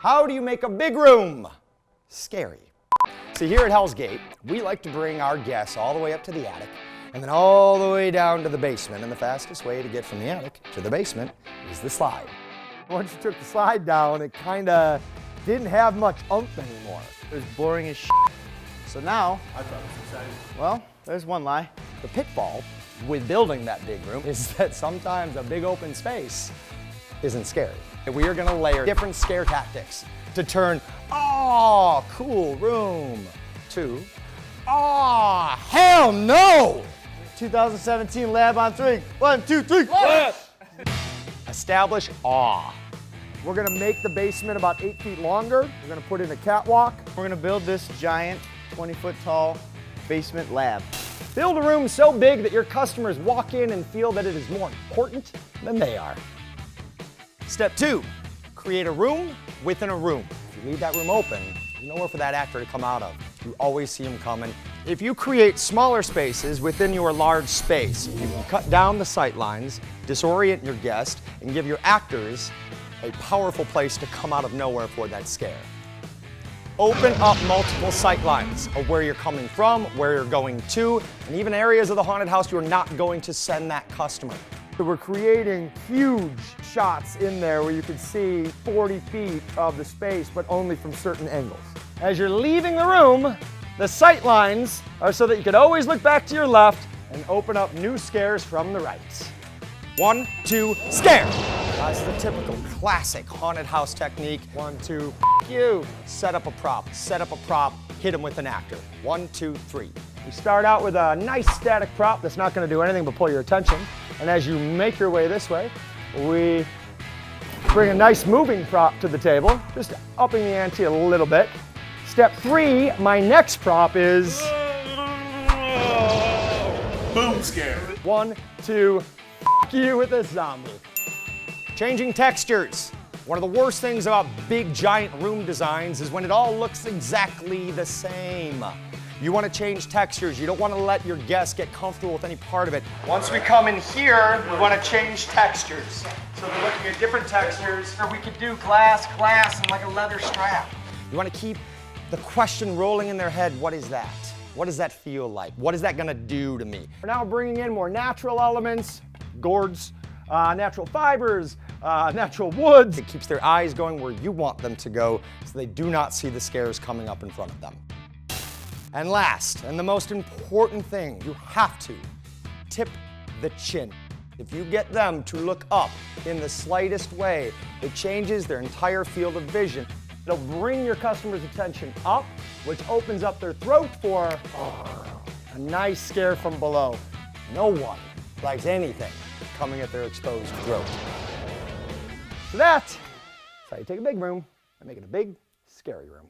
How do you make a big room scary? See, here at HellsGate, we like to bring our guests all the way up to the attic and then all the way down to the basement. And the fastest way to get from the attic to the basement is the slide. Once you took the slide down, it kind of didn't have much oomph anymore. It was boring as shit. So now, I thought it was exciting. well, there's one lie. The pitfall with building that big room is that sometimes a big open space isn't scary. We are gonna layer different scare tactics to turn, oh, cool room, to, oh, hell no! 2017 lab on 3. 1, 2, 3. Establish awe. We're gonna make the basement about 8 feet longer. We're gonna put in a catwalk. We're gonna build this giant 20-foot tall basement lab. Build a room so big that your customers walk in and feel that it is more important than they are. Step 2, create a room within a room. If you leave that room open, there's nowhere for that actor to come out of. You always see him coming. If you create smaller spaces within your large space, you can cut down the sight lines, disorient your guest, and give your actors a powerful place to come out of nowhere for that scare. Open up multiple sight lines of where you're coming from, where you're going to, and even areas of the haunted house you're not going to send that customer. So we're creating huge shots in there where you can see 40 feet of the space, but only from certain angles. As you're leaving the room, the sight lines are so that you can always look back to your left and open up new scares from the right. 1, 2, scare! That's the typical classic haunted house technique. 1, 2, you. Set up a prop, hit him with an actor. 1, 2, 3. You start out with a nice static prop that's not going to do anything but pull your attention. And as you make your way this way, we bring a nice moving prop to the table, just upping the ante a little bit. Step 3, my next prop is... Boom scare. 1, 2, you with a zombie. Changing textures. One of the worst things about big giant room designs is when it all looks exactly the same. You want to change textures. You don't want to let your guests get comfortable with any part of it. Once we come in here, we want to change textures. So we're looking at different textures. Or we could do glass, and like a leather strap. You want to keep the question rolling in their head, what is that? What does that feel like? What is that going to do to me? We're now bringing in more natural elements, gourds, natural fibers, natural woods. It keeps their eyes going where you want them to go so they do not see the scares coming up in front of them. And last, and the most important thing, you have to tip the chin. If you get them to look up in the slightest way, it changes their entire field of vision. It'll bring your customer's attention up, which opens up their throat for a nice scare from below. No one likes anything coming at their exposed throat. So that's how you take a big room and make it a big, scary room.